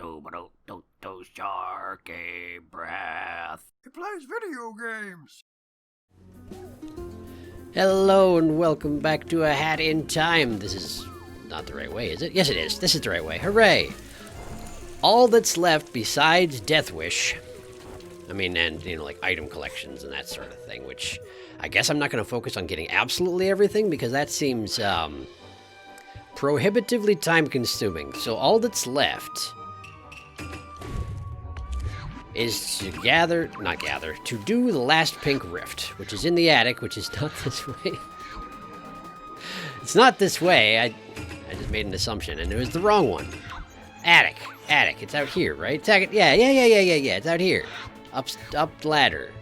SharkyBreath. He plays video games. Hello and welcome back to A Hat in Time. This is not the right way, is it? Yes, it is. This is the right way. Hooray! All that's left besides Death Wish, and, like item collections and that sort of thing, which I guess I'm not going to focus on getting absolutely everything because that seems prohibitively time-consuming. So all that's left is to to do the last pink rift, which is in the attic, which is not this way. It's not this way. I just made an assumption, and it was the wrong one. Attic. It's out here, right? Yeah. It's out here. Up ladder.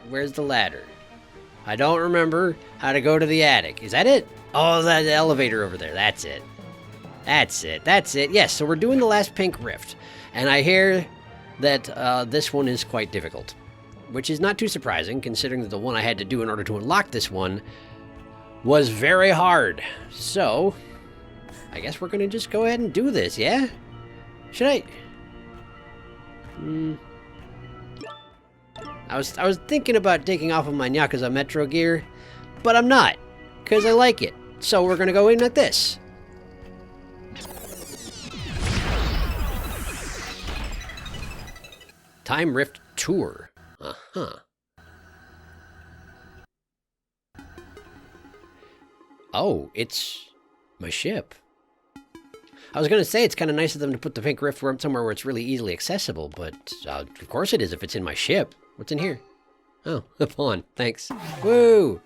Where's the ladder? I don't remember how to go to the attic. Is that it? Oh, that elevator over there. That's it. Yes, so we're doing the last pink rift, and I hear that this one is quite difficult, which is not too surprising considering that the one I had to do in order to unlock this one was very hard. So, I guess we're going to just go ahead and do this, yeah? Should I? I was thinking about taking off of my Yakuza Metro gear, but I'm not, because I like it. So we're going to go in like this. Time Rift Tour. Uh-huh. Oh, it's my ship. I was going to say it's kind of nice of them to put the pink rift somewhere where it's really easily accessible, but of course it is if it's in my ship. What's in here? Oh, a pawn. Thanks. Woo!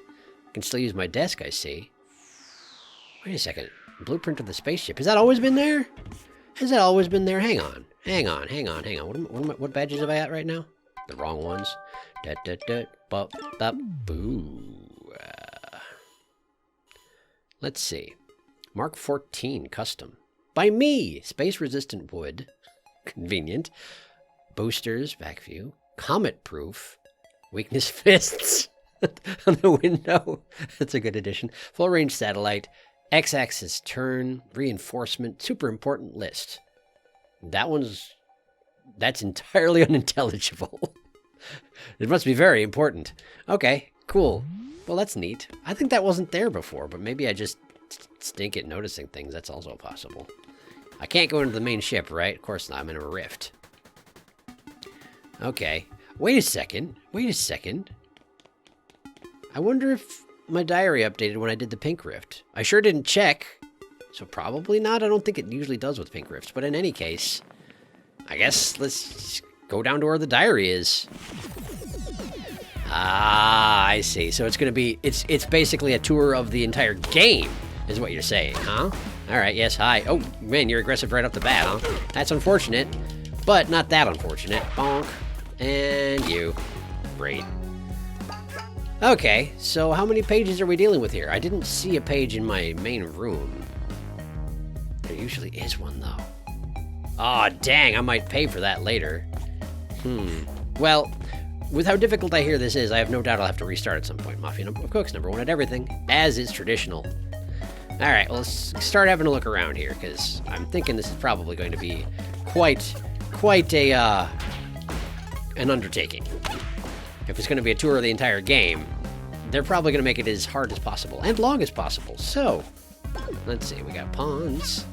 I can still use my desk, I see. Wait a second. Blueprint of the spaceship. Has that always been there? Has that always been there? Hang on. What badges have I at right now? The wrong ones. Boo. Let's see. Mark 14, custom. By me! Space-resistant wood. Convenient. Boosters, back view. Comet-proof. Weakness fists. On the window. That's a good addition. Full-range satellite. X-axis turn. Reinforcement. Super important list. That's entirely unintelligible. It must be very important. Okay, cool. Well, that's neat. I think that wasn't there before, but maybe I just stink at noticing things. That's also possible. I can't go into the main ship, right? Of course not. I'm in a rift. Okay. Wait a second. I wonder if my diary updated when I did the pink rift. I sure didn't check, so probably not. I don't think it usually does with pink rifts, but in any case, I guess let's go down to where the diary is. Ah, I see. So it's going to be, it's basically a tour of the entire game, is what you're saying, huh? All right, yes, hi. Oh, man, you're aggressive right off the bat, huh? That's unfortunate, but not that unfortunate. Bonk. And you. Great. Okay, so how many pages are we dealing with here? I didn't see a page in my main room. There usually is one, though. Aw, dang, I might pay for that later. Well, with how difficult I hear this is, I have no doubt I'll have to restart at some point. Mafia of Cooks, #1 at everything, as is traditional. Alright, well, let's start having a look around here, because I'm thinking this is probably going to be quite an undertaking. If it's going to be a tour of the entire game, they're probably going to make it as hard as possible, and long as possible. So, let's see, we got pawns,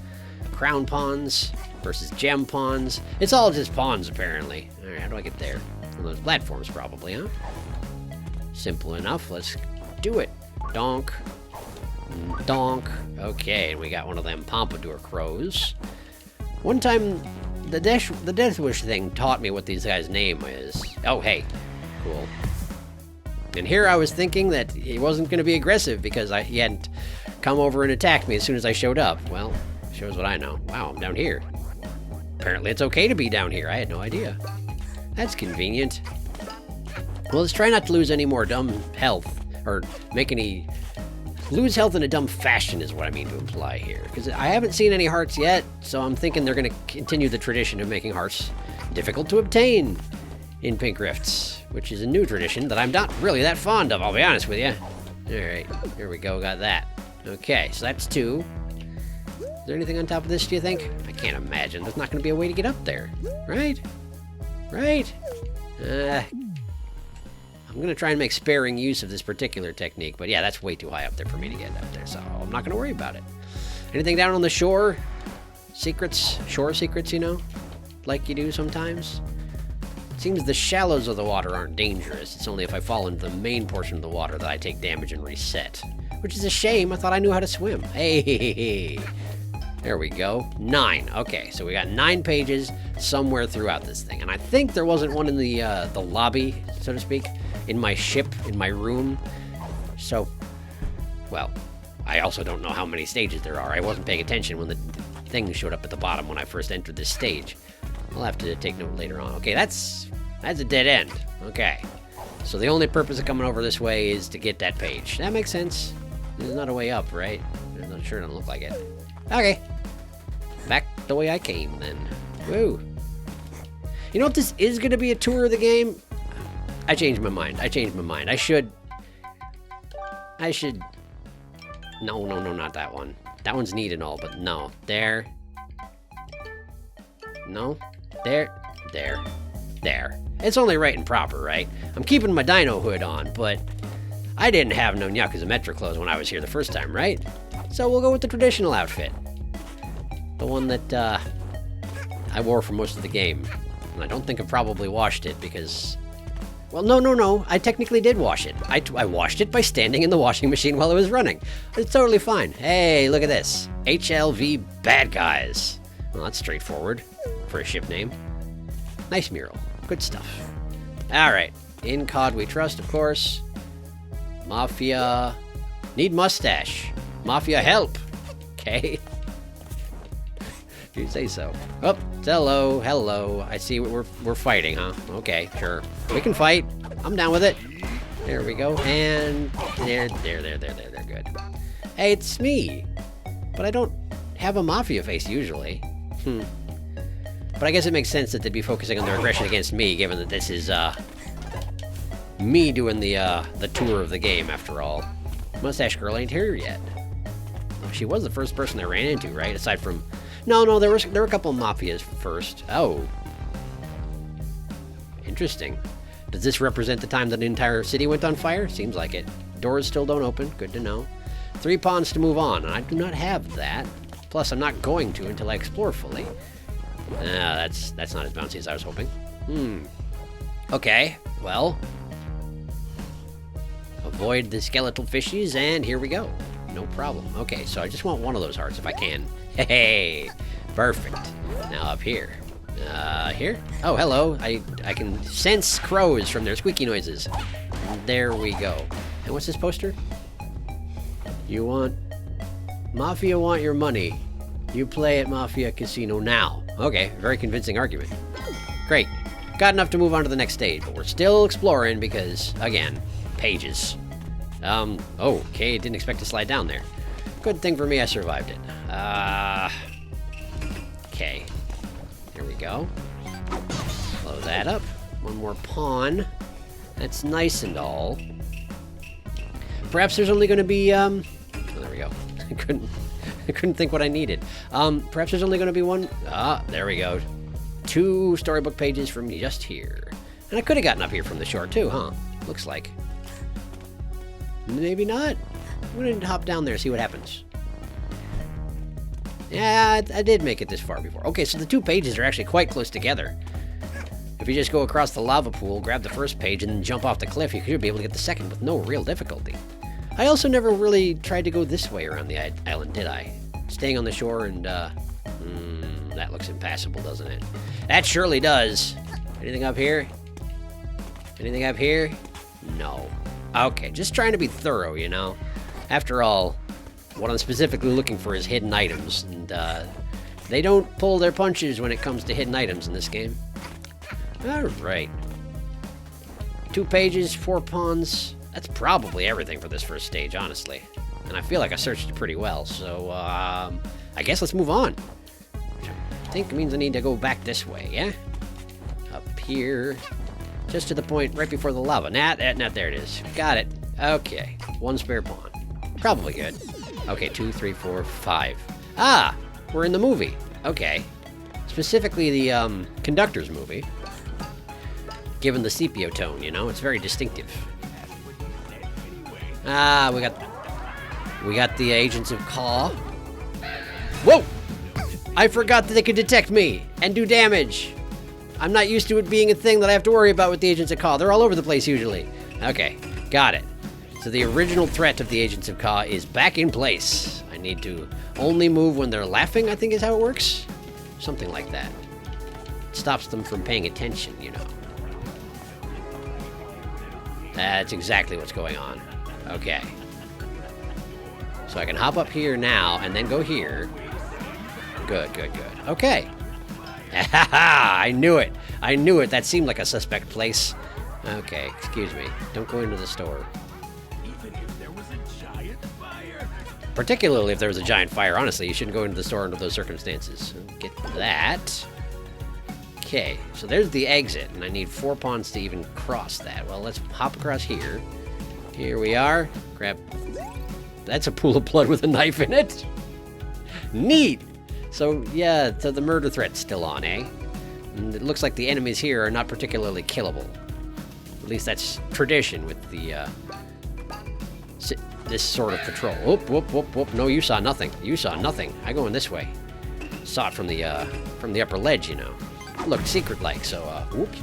crown pawns versus gem pawns. It's all just pawns, apparently. Alright, how do I get there? On those platforms, probably, huh? Simple enough, let's do it. Donk. Donk. Okay, we got one of them pompadour crows. One time, the Death Wish thing taught me what these guys' name is. Oh, hey. Cool. And here I was thinking that he wasn't going to be aggressive because he hadn't come over and attacked me as soon as I showed up. Well, shows what I know. Wow, I'm down here. Apparently it's okay to be down here. I had no idea. That's convenient. Well, let's try not to lose any more dumb health, or lose health in a dumb fashion is what I mean to imply here. Because I haven't seen any hearts yet, so I'm thinking they're going to continue the tradition of making hearts difficult to obtain in pink rifts, which is a new tradition that I'm not really that fond of, I'll be honest with you. Alright, here we go, got that. Okay, so that's 2. Is there anything on top of this, do you think? I can't imagine. There's not going to be a way to get up there. Right? Right? I'm going to try and make sparing use of this particular technique, but yeah, that's way too high up there for me to get up there, so I'm not going to worry about it. Anything down on the shore? Secrets? Shore secrets, you know? Like you do sometimes? It seems the shallows of the water aren't dangerous. It's only if I fall into the main portion of the water that I take damage and reset. Which is a shame. I thought I knew how to swim. Hey, there we go. 9. Okay, so we got 9 pages somewhere throughout this thing. And I think there wasn't one in the lobby, so to speak, in my ship, in my room. So, well, I also don't know how many stages there are. I wasn't paying attention when the thing showed up at the bottom when I first entered this stage. I'll have to take note later on. Okay, that's a dead end. Okay. So the only purpose of coming over this way is to get that page. That makes sense. There's not a way up, right? I'm not sure. It doesn't look like it. Okay. Back the way I came, then. Woo. You know what? This is going to be a tour of the game. I changed my mind. I should... No, not that one. That one's neat and all, but no. There. No. There. It's only right and proper, right? I'm keeping my dino hood on, but I didn't have no Yakuza clothes when I was here the first time, right? So we'll go with the traditional outfit. The one that I wore for most of the game. And I don't think I probably washed it because... Well, no. I technically did wash it. I washed it by standing in the washing machine while it was running. It's totally fine. Hey, look at this. HLV Bad Guys. Well, that's straightforward for a ship name. Nice mural. Good stuff. Alright. In COD we trust, of course. Mafia. Need mustache. Mafia help. Okay. If you say so. Oh, hello. I see we're fighting, huh? Okay, sure. We can fight. I'm down with it. There we go. And there, good. Hey, it's me. But I don't have a mafia face usually. But I guess it makes sense that they'd be focusing on their aggression against me, given that this is, me doing the tour of the game, after all. Mustache Girl ain't here yet. She was the first person I ran into, right? Aside from... No, there were a couple of mafias first. Oh. Interesting. Does this represent the time that the entire city went on fire? Seems like it. Doors still don't open. Good to know. 3 pawns to move on, and I do not have that. Plus, I'm not going to until I explore fully. That's not as bouncy as I was hoping. Okay, well. Avoid the skeletal fishies, and here we go. No problem. Okay, so I just want one of those hearts if I can. Hey, perfect. Now up here. Here? Oh, hello. I can sense crows from their squeaky noises. There we go. And what's this poster? You want... Mafia want your money. You play at Mafia Casino now. Okay, very convincing argument. Great. Got enough to move on to the next stage, but we're still exploring because, again, pages. Okay, didn't expect to slide down there. Good thing for me I survived it. Okay. There we go. Blow that up. One more pawn. That's nice and all. Perhaps there's only going to be, oh, there we go. I couldn't think what I needed. Perhaps there's only going to be one. There we go. 2 storybook pages from just here. And I could have gotten up here from the shore too, huh? Looks like. Maybe not. I'm going to hop down there and see what happens. Yeah, I did make it this far before. Okay, so the 2 pages are actually quite close together. If you just go across the lava pool, grab the first page, and then jump off the cliff, you should be able to get the second with no real difficulty. I also never really tried to go this way around the island, did I? Staying on the shore and, that looks impassable, doesn't it? That surely does. Anything up here? Anything up here? No. Okay, just trying to be thorough, you know? After all, what I'm specifically looking for is hidden items, and, they don't pull their punches when it comes to hidden items in this game. Alright. 2 pages, 4 pawns. That's probably everything for this first stage, honestly. And I feel like I searched it pretty well, so, I guess let's move on. Which I think means I need to go back this way, yeah? Up here. Just to the point right before the lava. Nah, there it is. Got it. Okay. 1 spare pawn. Probably good. Okay, 2, 3, 4, 5. Ah! were in the movie. Okay. Specifically the conductor's movie. Given the sepia tone, you know, it's very distinctive. Ah, we got the agents of Caw. Whoa! I forgot that they could detect me and do damage. I'm not used to it being a thing that I have to worry about with the agents of Caw. They're all over the place usually. Okay, got it. So the original threat of the agents of Caw is back in place. I need to only move when they're laughing, I think is how it works. Something like that. It stops them from paying attention, you know. That's exactly what's going on. Okay. So I can hop up here now and then go here. Good, good, good. Okay. I knew it. I knew it. That seemed like a suspect place. Okay, excuse me. Don't go into the store. Even if there was a giant fire. Particularly if there was a giant fire. Honestly, you shouldn't go into the store under those circumstances. Get that. Okay, so there's the exit, and I need 4 pawns to even cross that. Well, let's hop across here. Here we are. Grab... That's a pool of blood with a knife in it. Neat! So, yeah, so the murder threat's still on, eh? And it looks like the enemies here are not particularly killable. At least that's tradition with the, this sort of patrol. Whoop, whoop, whoop, whoop. No, you saw nothing. You saw nothing. I go in this way. Saw it from the upper ledge, you know. It looked secret-like, so, whoops.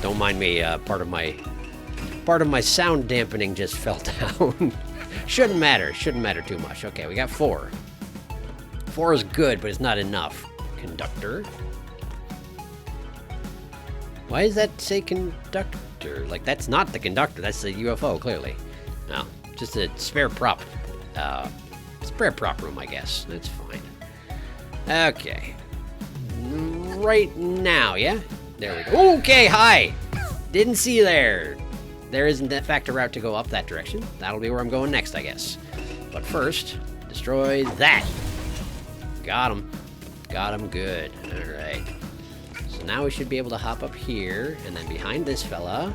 Don't mind me, part of my sound dampening just fell down. Shouldn't matter too much. Okay, we got 4. 4 is good, but it's not enough. Conductor. Why does that say conductor? Like, that's not the conductor. That's the UFO, clearly. No, just a spare prop. Spare prop room, I guess. That's fine. Okay. Right now, yeah? There we go. Okay, hi! Didn't see you there. There isn't, in fact, a route to go up that direction. That'll be where I'm going next, I guess. But first, destroy that. Got him. Got him good. All right. So now we should be able to hop up here, and then behind this fella.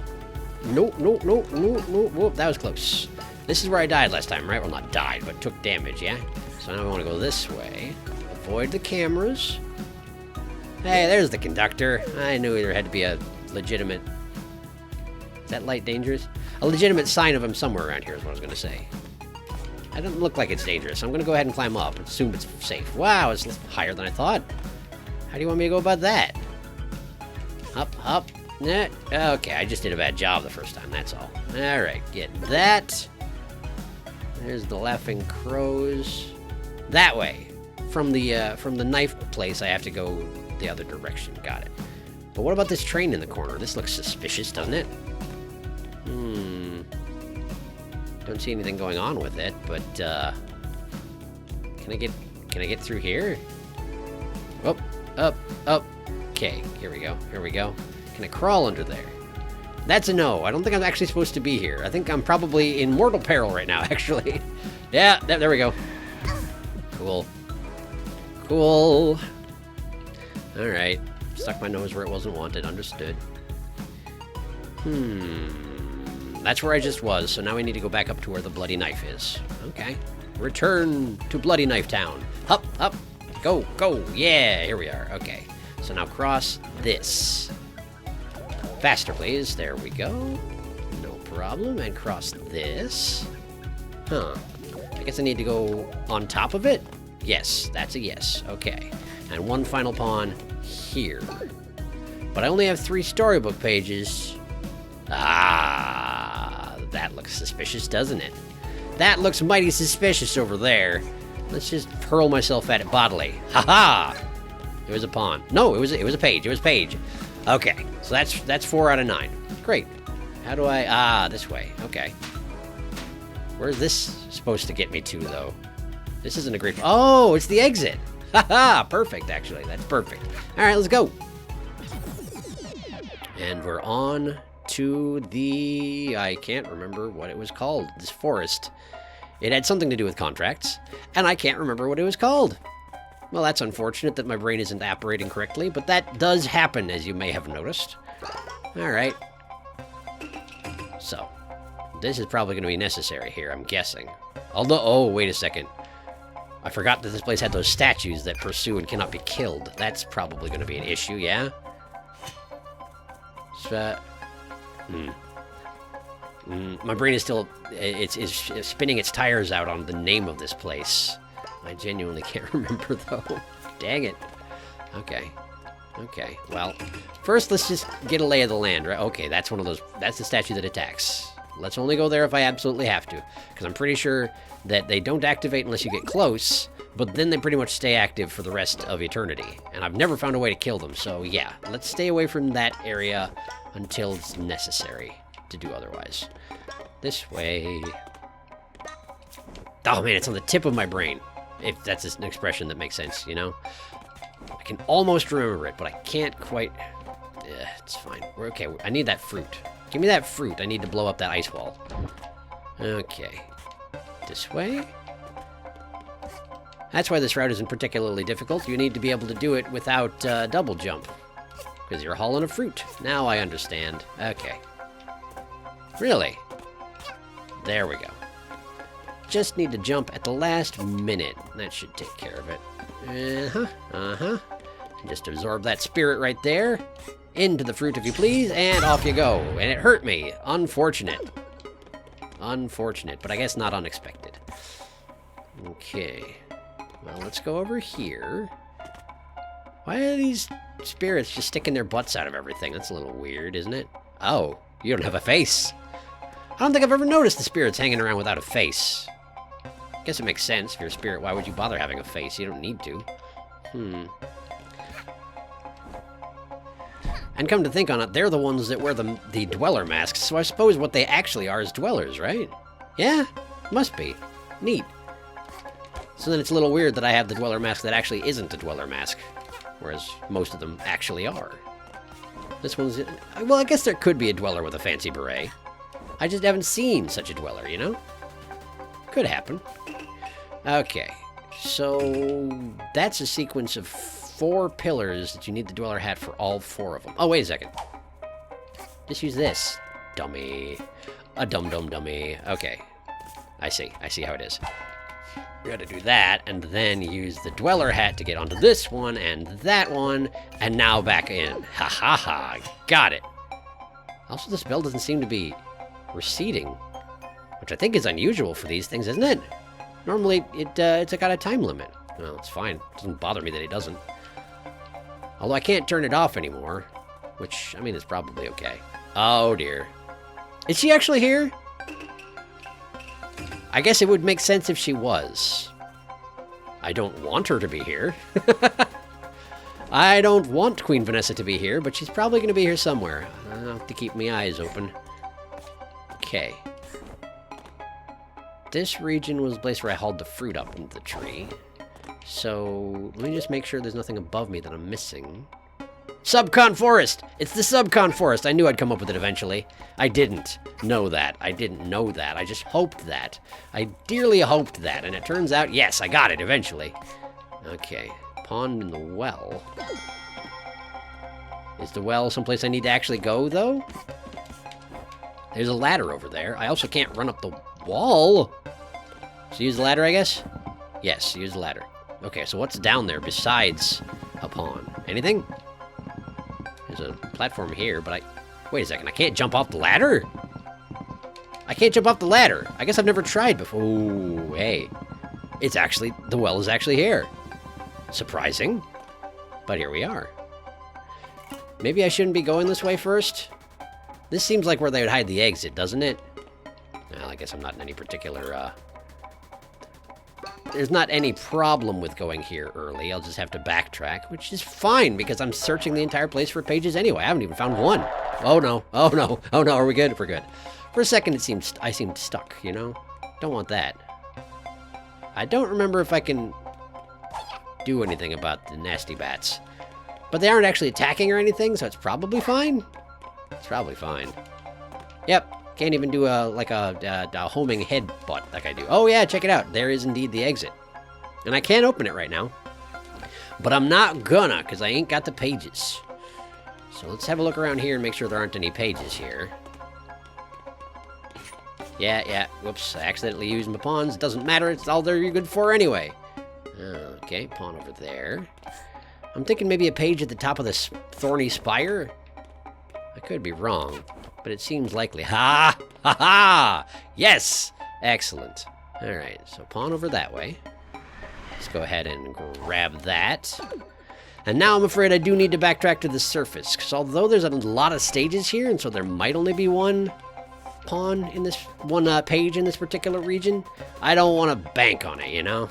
Nope, nope, nope, nope, nope, nope. That was close. This is where I died last time, right? Well, not died, but took damage, yeah? So now I want to go this way. Avoid the cameras. Hey, there's the conductor. I knew there had to be a legitimate... Is that light dangerous? A legitimate sign of him somewhere around here is what I was going to say. It doesn't look like it's dangerous. I'm going to go ahead and climb up. Assume it's safe. Wow, it's higher than I thought. How do you want me to go about that? Up, up. Nah. Okay, I just did a bad job the first time, that's all. Alright, get that. There's the laughing crows. That way. From the knife place, I have to go the other direction. Got it. But what about this train in the corner? This looks suspicious, doesn't it? Don't see anything going on with it, but can I get through here? Up, up, up. Okay, here we go. Here we go. Can I crawl under there? That's a no. I don't think I'm actually supposed to be here. I think I'm probably in mortal peril right now, actually. Yeah, there we go. Cool. Cool. All right. Stuck my nose where it wasn't wanted. Understood. That's where I just was, so now we need to go back up to where the bloody knife is. Okay. Return to Bloody Knife Town. Up, up. Go, go. Yeah, here we are. Okay. So now cross this. Faster, please. There we go. No problem. And cross this. Huh. I guess I need to go on top of it? Yes, that's a yes. Okay. And one final pawn here. But I only have 3 storybook pages. Ah, that looks suspicious, doesn't it? That looks mighty suspicious over there. Let's just hurl myself at it bodily. Ha-ha! It was a pawn. No, it was a page. It was a page. Okay, so that's 4 out of 9. Great. How do I... Ah, this way. Okay. Where's this supposed to get me to, though? This isn't a great... Oh, it's the exit. Ha-ha! Perfect, actually. That's perfect. All right, let's go. And we're on to the... I can't remember what it was called. This forest. It had something to do with contracts, and I can't remember what it was called. Well, that's unfortunate that my brain isn't operating correctly, but that does happen, as you may have noticed. All right. So, this is probably going to be necessary here, I'm guessing. Although, oh, wait a second. I forgot that this place had those statues that pursue and cannot be killed. That's probably going to be an issue, yeah? So, my brain is still... It's spinning its tires out on the name of this place. I genuinely can't remember, though. Dang it. Okay. Okay, well, first let's just get a lay of the land, right? Okay, that's one of those... That's the statue that attacks. Let's only go there if I absolutely have to, because I'm pretty sure that they don't activate unless you get close, but then they pretty much stay active for the rest of eternity. And I've never found a way to kill them, so yeah, let's stay away from that area until it's necessary to do otherwise. This way. Oh man, it's on the tip of my brain, if that's an expression that makes sense, you know? I can almost remember it, but I can't quite... it's fine. We're okay. I need that fruit. Give me that fruit. I need to blow up that ice wall. Okay. This way? That's why this route isn't particularly difficult. You need to be able to do it without double jump. Because you're hauling a fruit. Now I understand. Okay. Really? There we go. Just need to jump at the last minute. That should take care of it. And just absorb that spirit right there. Into the fruit, if you please, and off you go. And it hurt me. Unfortunate. Unfortunate, but I guess not unexpected. Okay. Well, let's go over here. Why are these spirits just sticking their butts out of everything? That's a little weird, isn't it? Oh, you don't have a face. I don't think I've ever noticed the spirits hanging around without a face. Guess it makes sense. If you're a spirit, why would you bother having a face? You don't need to. And come to think on it, they're the ones that wear the dweller masks, so I suppose what they actually are is dwellers, right? Yeah, must be. Neat. So then it's a little weird that I have the dweller mask that actually isn't a dweller mask, whereas most of them actually are. This one's... Well, I guess there could be a dweller with a fancy beret. I just haven't seen such a dweller, you know? Could happen. Okay, so that's a sequence of 4 pillars that you need the dweller hat for all 4 of them. Oh, wait a second. Just use this. Dummy. A dum-dum dummy. Okay. I see how it is. You gotta do that, and then use the dweller hat to get onto this one, and that one, and now back in. Ha ha ha. Got it. Also, the spell doesn't seem to be receding, which I think is unusual for these things, isn't it? Normally, it's got a time limit. Well, it's fine. It doesn't bother me that it doesn't. Although I can't turn it off anymore, which, I mean, is probably okay. Oh, dear. Is she actually here? I guess it would make sense if she was. I don't want her to be here. I don't want Queen Vanessa to be here, but she's probably going to be here somewhere. I'll have to keep my eyes open. Okay. This region was the place where I hauled the fruit up into the tree. So, let me just make sure there's nothing above me that I'm missing. Subcon Forest! It's the Subcon Forest! I knew I'd come up with it eventually. I didn't know that. I didn't know that. I just hoped that. I dearly hoped that, and it turns out, yes, I got it eventually. Okay. Pond in the well. Is the well someplace I need to actually go, though? There's a ladder over there. I also can't run up the wall. So use the ladder, I guess? Yes, use the ladder. Okay, so what's down there besides a pond? Anything? There's a platform here, but wait a second, I can't jump off the ladder? I can't jump off the ladder. I guess I've never tried before. Ooh, hey. It's actually... The well is actually here. Surprising. But here we are. Maybe I shouldn't be going this way first? This seems like where they would hide the exit, doesn't it? Well, I guess I'm not in any particular, There's not any problem with going here early. I'll just have to backtrack, which is fine, because I'm searching the entire place for pages anyway. I haven't even found one. Oh, no. Oh, no. Oh, no. Are we good? We're good. For a second, I seemed stuck, you know? Don't want that. I don't remember if I can do anything about the nasty bats. But they aren't actually attacking or anything, so it's probably fine. It's probably fine. Yep. Can't even do a homing headbutt like I do. Oh yeah, check it out. There is indeed the exit. And I can't open it right now. But I'm not gonna, because I ain't got the pages. So let's have a look around here and make sure there aren't any pages here. Yeah. Whoops, I accidentally used my pawns. It doesn't matter, it's all they're good for anyway. Okay, pawn over there. I'm thinking maybe a page at the top of this thorny spire. I could be wrong, but it seems likely. Ha! Ha ha! Yes! Excellent. Alright, so pawn over that way. Let's go ahead and grab that. And now I'm afraid I do need to backtrack to the surface, because although there's a lot of stages here, and so there might only be one pawn in this, one page in this particular region, I don't want to bank on it, you know?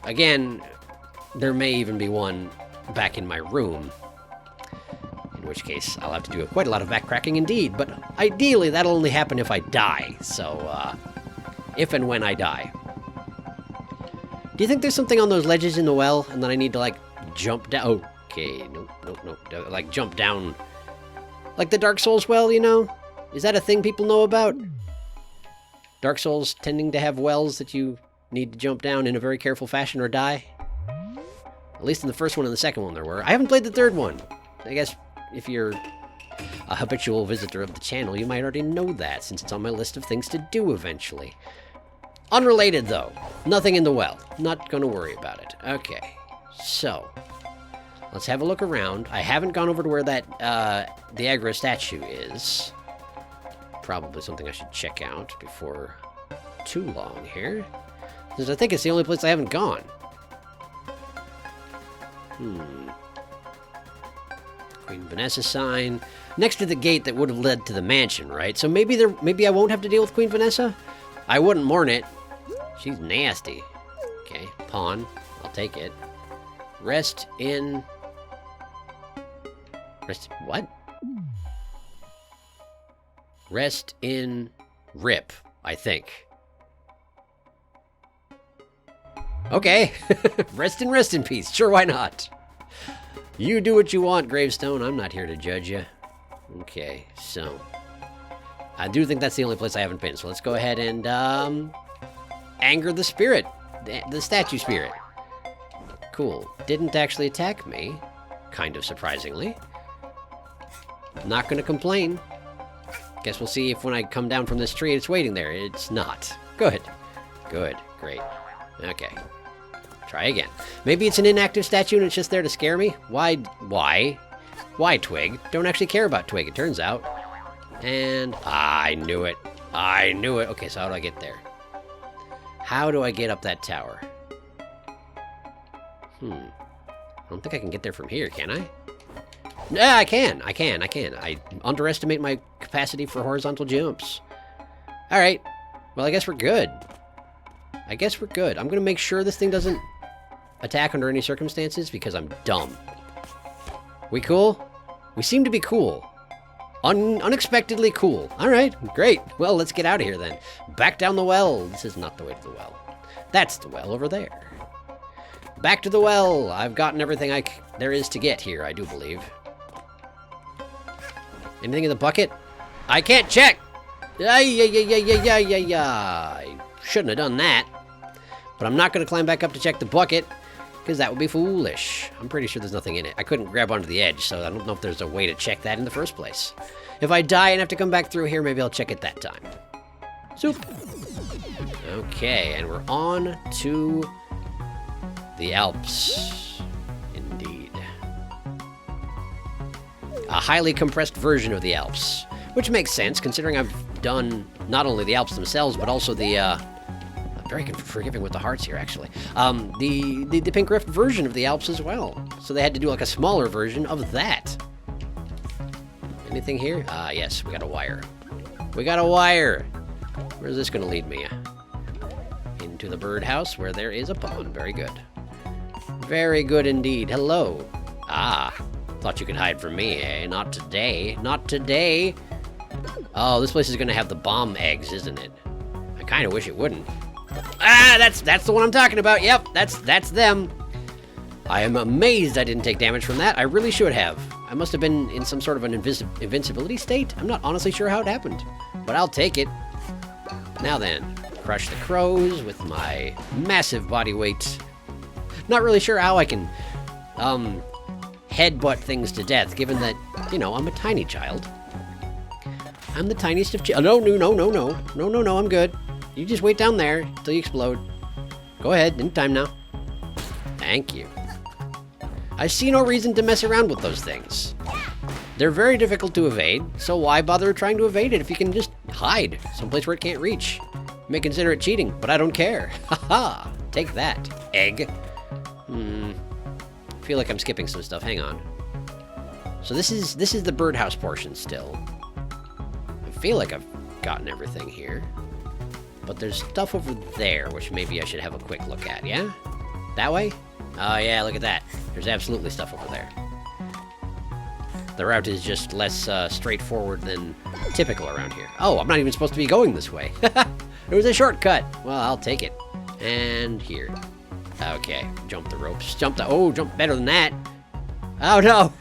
Again, there may even be one back in my room, in which case I'll have to do quite a lot of backtracking indeed, but ideally that'll only happen if I die, so if and when I die. Do you think there's something on those ledges in the well, and then I need to, like, jump down? Okay, nope. Like, jump down. Like the Dark Souls well, you know? Is that a thing people know about? Dark Souls tending to have wells that you need to jump down in a very careful fashion or die? At least in the first one and the second one there were. I haven't played the third one. I guess if you're a habitual visitor of the channel, you might already know that, since it's on my list of things to do eventually. Unrelated, though. Nothing in the well. Not gonna worry about it. Okay, so let's have a look around. I haven't gone over to where that, the aggro statue is. Probably something I should check out before too long here, because I think it's the only place I haven't gone. Queen Vanessa sign. Next to the gate that would have led to the mansion, right? So maybe I won't have to deal with Queen Vanessa? I wouldn't mourn it. She's nasty. Okay, pawn. I'll take it. Rest in... What? Rest in Rip, I think. Okay. Rest in peace. Sure, why not? You do what you want, Gravestone. I'm not here to judge you. Okay, so... I do think that's the only place I haven't been, so let's go ahead and, anger the spirit. The statue spirit. Cool. Didn't actually attack me. Kind of surprisingly. Not gonna complain. Guess we'll see if when I come down from this tree it's waiting there. It's not. Good. Good. Great. Okay. Try again. Maybe it's an inactive statue and it's just there to scare me? Why? Why, Twig? Don't actually care about Twig, it turns out. And... I knew it. I knew it. Okay, so how do I get there? How do I get up that tower? I don't think I can get there from here, can I? Yeah, I can. I underestimate my capacity for horizontal jumps. Alright. Well, I guess we're good. I'm gonna make sure this thing doesn't attack under any circumstances, because I'm dumb. We cool? We seem to be cool. Unexpectedly cool. Alright, great. Well, let's get out of here then. Back down the well. This is not the way to the well. That's the well over there. Back to the well. I've gotten everything there is to get here, I do believe. Anything in the bucket? I can't check! I shouldn't have done that. But I'm not going to climb back up to check the bucket, because that would be foolish. I'm pretty sure there's nothing in it. I couldn't grab onto the edge, so I don't know if there's a way to check that in the first place. If I die and have to come back through here, maybe I'll check it that time. Soup! Okay, and we're on to the Alps. Indeed. A highly compressed version of the Alps, which makes sense, considering I've done not only the Alps themselves, but also the, I'm very forgiving with the hearts here, actually. The Pink Rift version of the Alps as well. So they had to do like a smaller version of that. Anything here? Ah, yes, we got a wire. We got a wire! Where's this gonna lead me? Into the birdhouse, where there is a pond. Very good. Very good indeed. Hello. Ah, thought you could hide from me, eh? Not today. Not today! Oh, this place is gonna have the bomb eggs, isn't it? I kinda wish it wouldn't. Ah, that's the one I'm talking about. Yep, that's them. I am amazed I didn't take damage from that. I really should have. I must have been in some sort of an invincibility state. I'm not honestly sure how it happened, but I'll take it. Now then, crush the crows with my massive body weight. Not really sure how I can headbutt things to death, given that, you know, I'm a tiny child. I'm the tiniest of No, I'm good. You just wait down there until you explode. Go ahead, anytime now. Thank you. I see no reason to mess around with those things. They're very difficult to evade, so why bother trying to evade it if you can just hide someplace where it can't reach? You may consider it cheating, but I don't care. Haha! Take that, egg. I feel like I'm skipping some stuff. Hang on. So this is the birdhouse portion still. I feel like I've gotten everything here. But there's stuff over there, which maybe I should have a quick look at, yeah? That way? Oh yeah, look at that. There's absolutely stuff over there. The route is just less straightforward than typical around here. Oh, I'm not even supposed to be going this way. It was a shortcut. Well, I'll take it. And here. Okay, jump the ropes. Jump better than that. Oh no!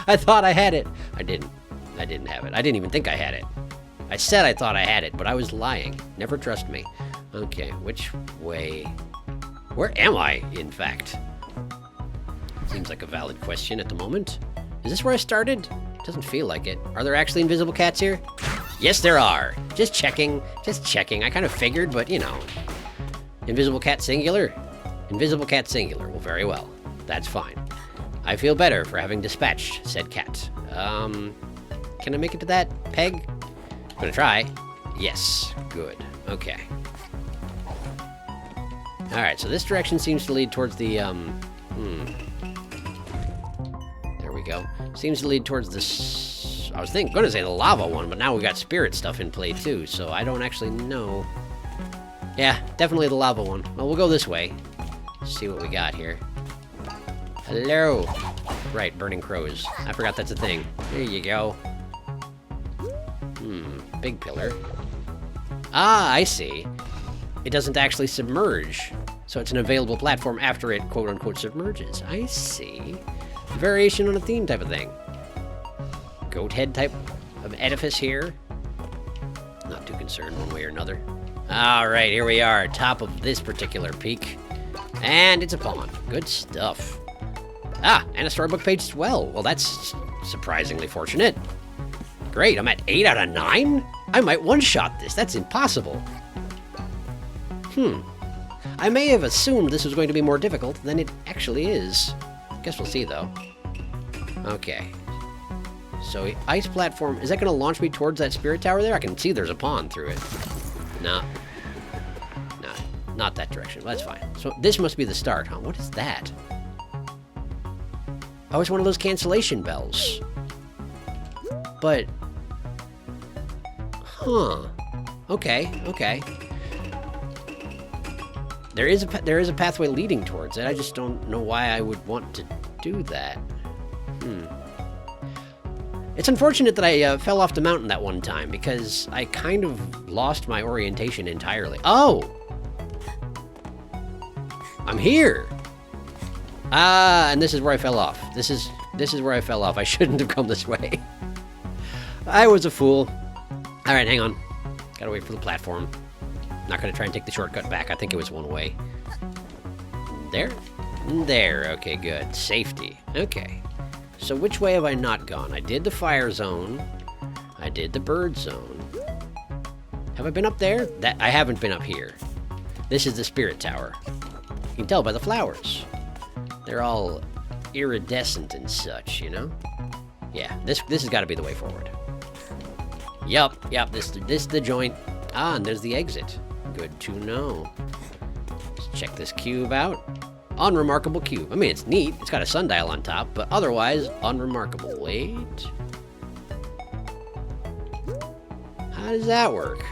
I thought I had it. I didn't have it. I didn't even think I had it. I said I thought I had it, but I was lying. Never trust me. Okay, which way? Where am I, in fact? Seems like a valid question at the moment. Is this where I started? Doesn't feel like it. Are there actually invisible cats here? Yes, there are. Just checking. Just checking. I kind of figured, but you know. Invisible cat singular? Invisible cat singular. Well, very well. That's fine. I feel better for having dispatched said cat. Can I make it to that peg? I'm gonna try. Yes. Good. Okay. Alright, so this direction seems to lead towards the, There we go. Seems to lead towards this... I was gonna say the lava one, but now we got spirit stuff in play too, so I don't actually know. Yeah, definitely the lava one. Well, we'll go this way. See what we got here. Hello. Right, burning crows. I forgot that's a thing. There you go. Big pillar. Ah, I see. It doesn't actually submerge. So it's an available platform after it, quote-unquote, submerges. I see. Variation on a theme type of thing. Goat head type of edifice here. Not too concerned one way or another. Alright, here we are, top of this particular peak. And it's a pond. Good stuff. Ah, and a storybook page as well. Well, that's surprisingly fortunate. Great, I'm at 8 out of 9? I might one-shot this. That's impossible. I may have assumed this was going to be more difficult than it actually is. Guess we'll see, though. Okay. So, ice platform. Is that going to launch me towards that spirit tower there? I can see there's a pond through it. No. No, not that direction. Well, that's fine. So, this must be the start, huh? What is that? Oh, it's one of those cancellation bells. But... Huh. Okay, okay. There is a pathway leading towards it. I just don't know why I would want to do that. It's unfortunate that I fell off the mountain that one time, because I kind of lost my orientation entirely. Oh! I'm here! Ah, and this is where I fell off. This is where I fell off. I shouldn't have come this way. I was a fool. Alright, hang on. Gotta wait for the platform. Not gonna try and take the shortcut back. I think it was one way. There? There. Okay, good. Safety. Okay. So which way have I not gone? I did the fire zone. I did the bird zone. Have I been up there? I haven't been up here. This is the spirit tower. You can tell by the flowers. They're all iridescent and such, you know? Yeah, this has got to be the way forward. Yup, this is the joint. Ah, and there's the exit. Good to know. Let's check this cube out. Unremarkable cube. I mean, it's neat. It's got a sundial on top, but otherwise, unremarkable. Wait. How does that work?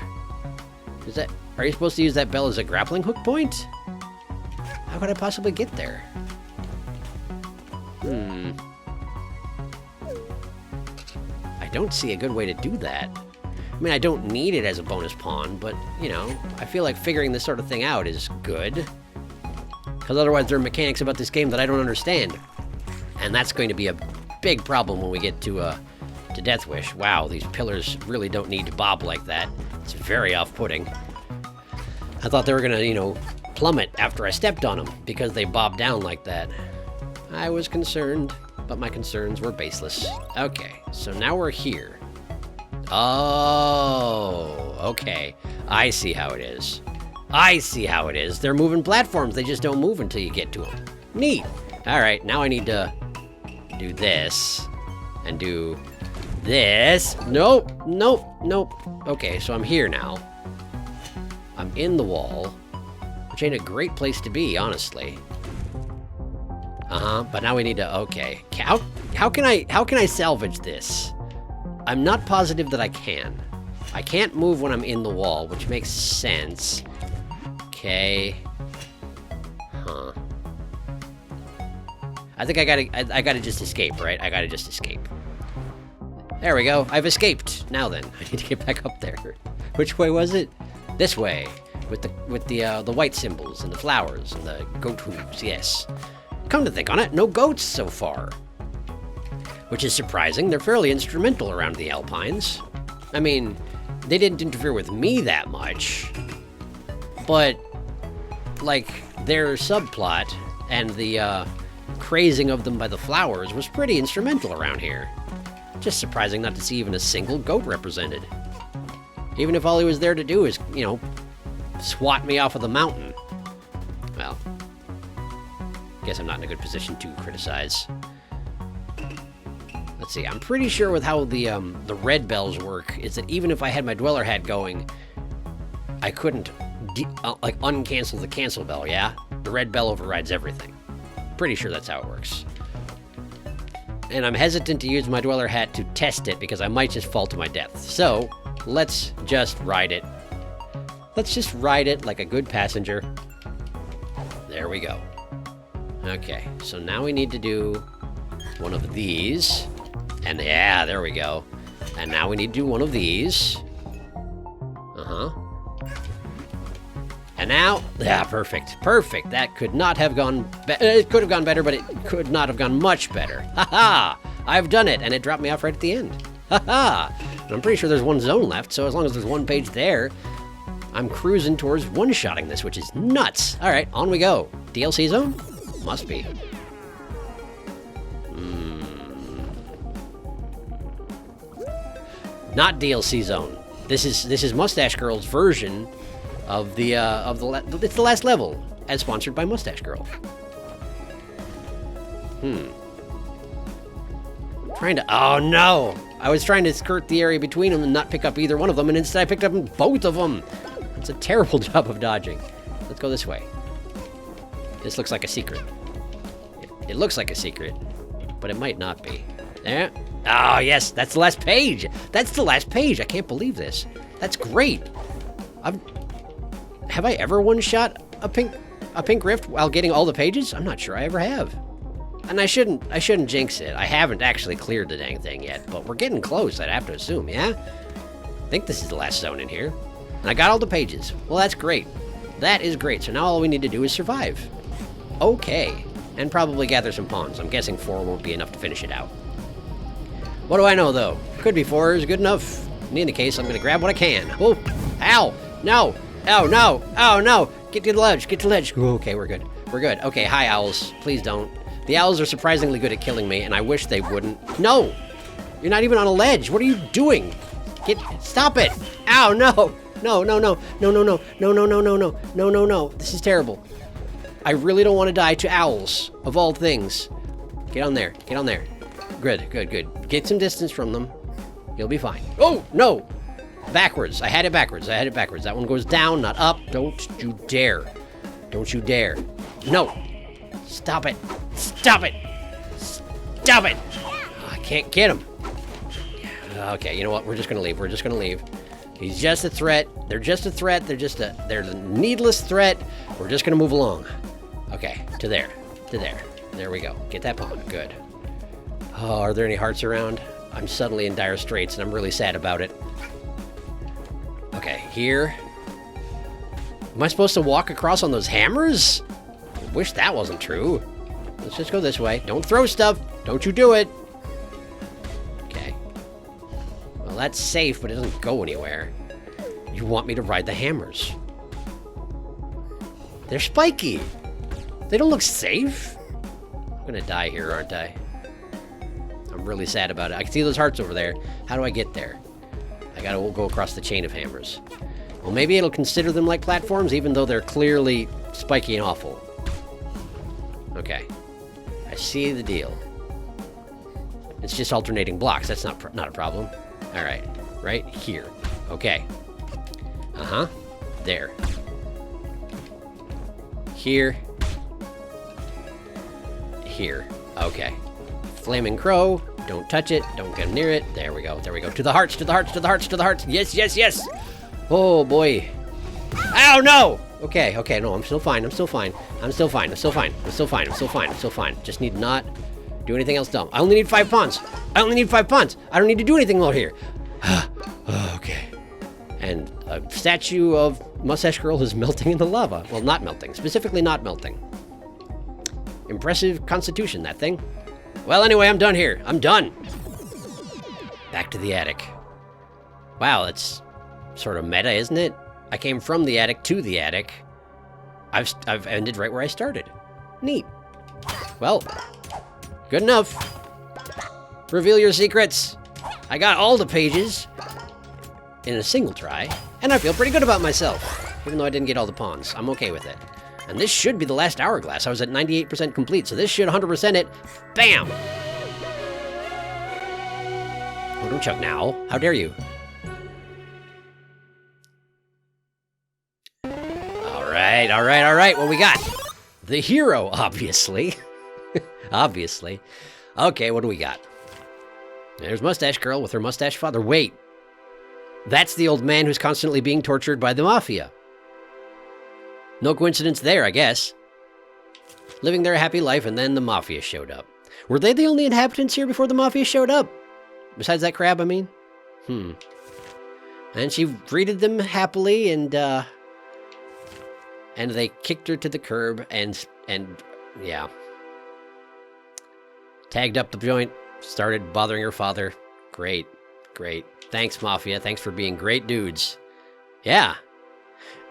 Are you supposed to use that bell as a grappling hook point? How could I possibly get there? I don't see a good way to do that. I mean, I don't need it as a bonus pawn, but, you know, I feel like figuring this sort of thing out is good. Because otherwise there are mechanics about this game that I don't understand. And that's going to be a big problem when we get to Death Wish. Wow, these pillars really don't need to bob like that. It's very off-putting. I thought they were going to, you know, plummet after I stepped on them because they bobbed down like that. I was concerned, but my concerns were baseless. Okay, so now we're here. Oh, okay. I see how it is. I see how it is. They're moving platforms. They just don't move until you get to them. Neat. All right, now I need to do this and do this. Nope, nope, nope. Okay, so I'm here now. I'm in the wall, which ain't a great place to be, honestly. But now we need to, okay. How can I salvage this? I'm not positive that I can. I can't move when I'm in the wall, which makes sense. Okay. Huh. I think I gotta just escape, right? I gotta just escape. There we go. I've escaped. Now then, I need to get back up there. Which way was it? This way, with the white symbols and the flowers and the goat hooves. Yes. Come to think on it, no goats so far. Which is surprising. They're fairly instrumental around the Alpines. I mean, they didn't interfere with me that much, but like their subplot and the crazing of them by the flowers was pretty instrumental around here. Just surprising not to see even a single goat represented. Even if all he was there to do is, you know, swat me off of the mountain. Well, guess I'm not in a good position to criticize. Let's see, I'm pretty sure with how the red bells work is that even if I had my Dweller hat going, I couldn't, like, uncancel the cancel bell, yeah? The red bell overrides everything. Pretty sure that's how it works. And I'm hesitant to use my Dweller hat to test it because I might just fall to my death. So, let's just ride it. Let's just ride it like a good passenger. There we go. Okay, so now we need to do one of these. And yeah, there we go. And now we need to do one of these. And now, yeah, perfect, perfect. That could not have gone, it could have gone better, but it could not have gone much better. Haha, I've done it, and it dropped me off right at the end. Haha, and I'm pretty sure there's one zone left, so as long as there's one page there, I'm cruising towards one-shotting this, which is nuts. All right, on we go. DLC zone? Must be. Not DLC zone. This is Mustache Girl's version of it's the last level, as sponsored by Mustache Girl. Trying to, oh no! I was trying to skirt the area between them and not pick up either one of them, and instead I picked up both of them. That's a terrible job of dodging. Let's go this way. This looks like a secret. It looks like a secret, but it might not be. There. Oh yes, that's the last page. That's the last page. I can't believe this. That's great. Have I ever one-shot a pink rift while getting all the pages? I'm not sure I ever have. And I shouldn't jinx it. I haven't actually cleared the dang thing yet, but we're getting close, I'd have to assume, yeah? I think this is the last zone in here. And I got all the pages. Well, that's great. That is great. So now all we need to do is survive. Okay. And probably gather some pawns. I'm guessing 4 won't be enough to finish it out. What do I know, though? Could be 4 is good enough. In any case, I'm going to grab what I can. Oh, ow, no. Oh, no! Oh, no! Get to the ledge! Get to the ledge! Ooh, okay, we're good. We're good. Okay, hi, owls. Please don't. The owls are surprisingly good at killing me, and I wish they wouldn't. No! You're not even on a ledge! What are you doing? Stop it! Ow, no! No, no, no. No, no, no. No, no, no, no, no. No, no, no. This is terrible. I really don't want to die to owls, of all things. Get on there. Get on there. Good, good, good. Get some distance from them. You'll be fine. Oh, no! Backwards. I had it backwards. I had it backwards. That one goes down, not up. Don't you dare. Don't you dare. No. Stop it. Stop it. Stop it. Oh, I can't get him. Okay, you know what? We're just going to leave. We're just going to leave. He's just a threat. They're just a threat. They're a needless threat. We're just going to move along. Okay, to there. To there. There we go. Get that pawn. Good. Oh, are there any hearts around? I'm suddenly in dire straits, and I'm really sad about it. Okay, here. Am I supposed to walk across on those hammers? I wish that wasn't true. Let's just go this way. Don't throw stuff. Don't you do it. Okay. Well, that's safe, but it doesn't go anywhere. You want me to ride the hammers. They're spiky. They don't look safe. I'm gonna die here, aren't I? I'm really sad about it. I can see those hearts over there. How do I get there? I gotta go across the chain of hammers. Well, maybe it'll consider them like platforms, even though they're clearly spiky and awful. Okay. I see the deal. It's just alternating blocks. That's not a problem. All right. Right here. Okay. Uh-huh. There. Here. Here. Okay. Flaming Crow. Don't touch it. Don't get near it. There we go. There we go. To the hearts. To the hearts. To the hearts. To the hearts. Yes, yes, yes. Oh, boy. Ow, no. Okay, okay. No, I'm still fine. I'm still fine. I'm still fine. I'm still fine. I'm still fine. I'm still fine. I'm still fine. Just need to not do anything else dumb. I only need 5 pawns. I only need 5 pawns. I don't need to do anything more here. Okay. And a statue of Mustache Girl is melting in the lava. Well, not melting. Specifically not melting. Impressive constitution, that thing. Well, anyway, I'm done here. I'm done. Back to the attic. Wow, that's sort of meta, isn't it? I came from the attic to the attic. I've ended right where I started. Neat. Well, good enough. Reveal your secrets. I got all the pages in a single try, and I feel pretty good about myself, even though I didn't get all the pawns. I'm okay with it. And this should be the last hourglass. I was at 98% complete, so this should 100% it. Bam! Oh, don't chug now. How dare you? Alright, alright, alright. What we got? The hero, obviously. Obviously. Okay, what do we got? There's Mustache Girl with her mustache father. Wait. That's the old man who's constantly being tortured by the Mafia. No coincidence there, I guess. Living their happy life, and then the Mafia showed up. Were they the only inhabitants here before the Mafia showed up? Besides that crab, I mean? And she greeted them happily, and they kicked her to the curb, and yeah. Tagged up the joint, started bothering her father. Great, great. Thanks, Mafia. Thanks for being great dudes. Yeah.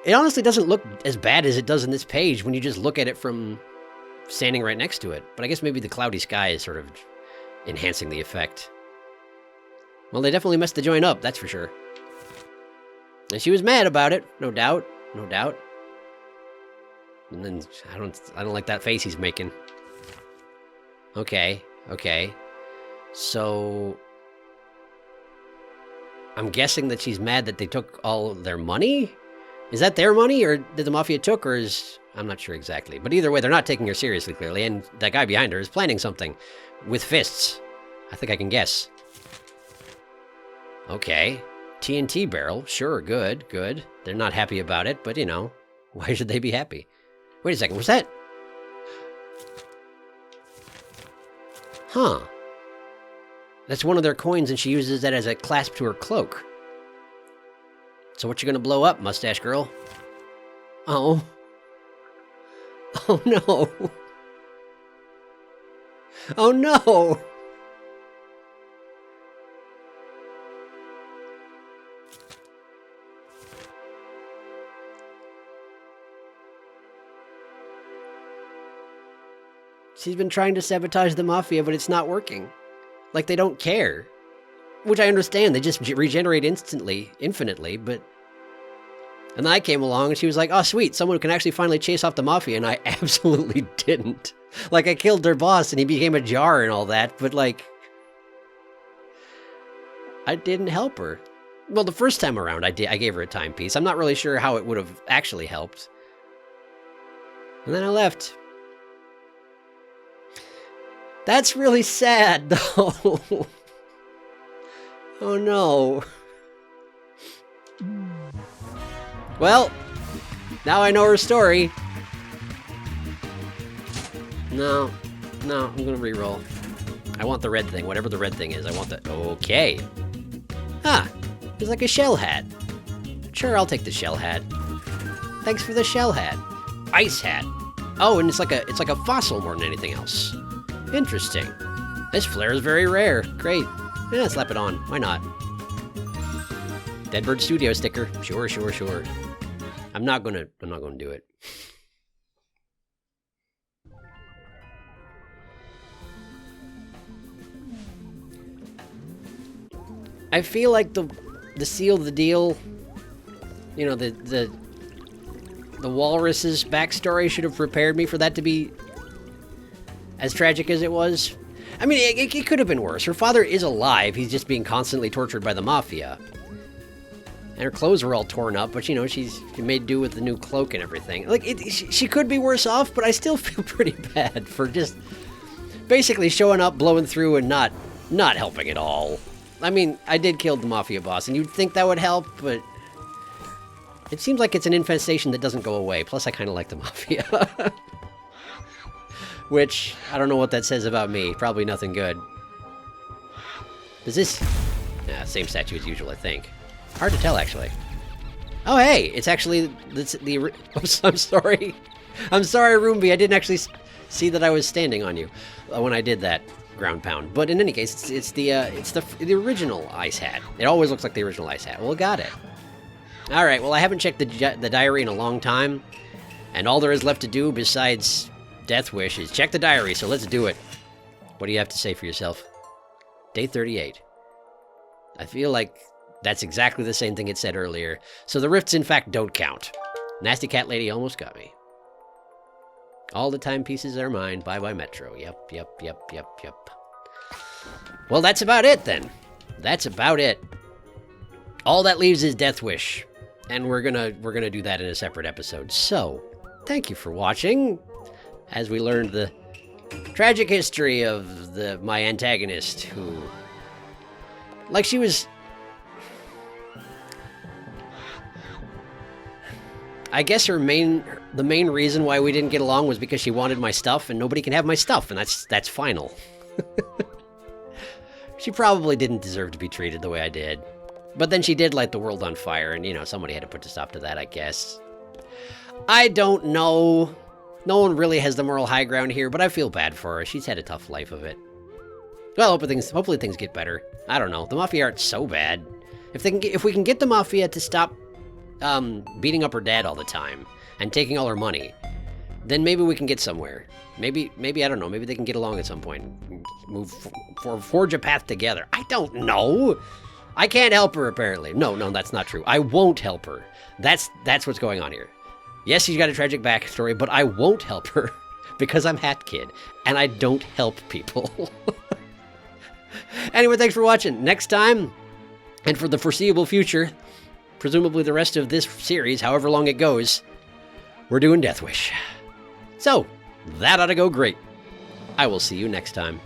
It honestly doesn't look as bad as it does in this page when you just look at it from standing right next to it. But I guess maybe the cloudy sky is sort of enhancing the effect. Well, they definitely messed the joint up, that's for sure. And she was mad about it, no doubt, no doubt. And then I don't like that face he's making. Okay, okay. So I'm guessing that she's mad that they took all their money? Is that their money, or did the Mafia took, or is... I'm not sure exactly. But either way, they're not taking her seriously, clearly, and that guy behind her is planning something. With fists. I think I can guess. Okay. TNT barrel. Sure, good, good. They're not happy about it, but, you know, why should they be happy? Wait a second, was that... Huh. That's one of their coins, and she uses that as a clasp to her cloak. So what you gonna blow up, Mustache Girl? Oh. Oh no. Oh no. She's been trying to sabotage the Mafia, but it's not working. Like, they don't care. Which I understand, they just regenerate instantly, infinitely, but... And then I came along and she was like, oh sweet, someone can actually finally chase off the Mafia, and I absolutely didn't. Like, I killed their boss and he became a jar and all that, but like... I didn't help her. Well, the first time around I gave her a timepiece. I'm not really sure how it would have actually helped. And then I left. That's really sad, though. Oh no. Well, now I know her story. No, I'm gonna re-roll. I want the red thing, whatever the red thing is. I want that. Okay. Ah, it's like a shell hat. Sure, I'll take the shell hat. Thanks for the shell hat. Ice hat. Oh, and it's like a fossil more than anything else. Interesting. This flare is very rare. Great. Yeah, slap it on. Why not? Deadbird Studio sticker. Sure, sure, sure. I'm not gonna do it. I feel like the seal of the deal, you know, the walrus's backstory should have prepared me for that to be as tragic as it was. I mean, it could have been worse. Her father is alive. He's just being constantly tortured by the mafia. And her clothes were all torn up, but, you know, she made do with the new cloak and everything. Like, she could be worse off, but I still feel pretty bad for just basically showing up, blowing through, and not helping at all. I mean, I did kill the mafia boss, and you'd think that would help, but it seems like it's an infestation that doesn't go away. Plus, I kind of like the mafia. Which, I don't know what that says about me. Probably nothing good. Is this... Yeah, same statue as usual, I think. Hard to tell, actually. Oh, hey! It's actually... I'm sorry. I'm sorry, Roomby. I didn't actually see that I was standing on you when I did that ground pound. But in any case, it's the original ice hat. It always looks like the original ice hat. Well, got it. Alright, well, I haven't checked the diary in a long time. And all there is left to do besides Death Wish is check the diary, so let's do it. What do you have to say for yourself? Day 38. I feel like that's exactly the same thing it said earlier. So the rifts, in fact, don't count. Nasty Cat Lady almost got me. All the timepieces are mine. Bye-bye, Metro. Yep. Well, that's about it, then. That's about it. All that leaves is Death Wish. And we're gonna do that in a separate episode. So, thank you for watching. As we learned the tragic history of my antagonist, who... Like, she was... I guess the main reason why we didn't get along was because she wanted my stuff, and nobody can have my stuff, and that's final. She probably didn't deserve to be treated the way I did. But then she did light the world on fire, and, you know, somebody had to put a stop to that, I guess. I don't know. No one really has the moral high ground here, but I feel bad for her. She's had a tough life of it. Well, hopefully things get better. I don't know. The Mafia aren't so bad. If we can get the Mafia to stop beating up her dad all the time and taking all her money, then maybe we can get somewhere. Maybe I don't know. Maybe they can get along at some point. Forge a path together. I don't know. I can't help her, apparently. No, that's not true. I won't help her. That's what's going on here. Yes, she's got a tragic backstory, but I won't help her because I'm Hat Kid, and I don't help people. Anyway, thanks for watching. Next time, and for the foreseeable future, presumably the rest of this series, however long it goes, we're doing Death Wish. So, that ought to go great. I will see you next time.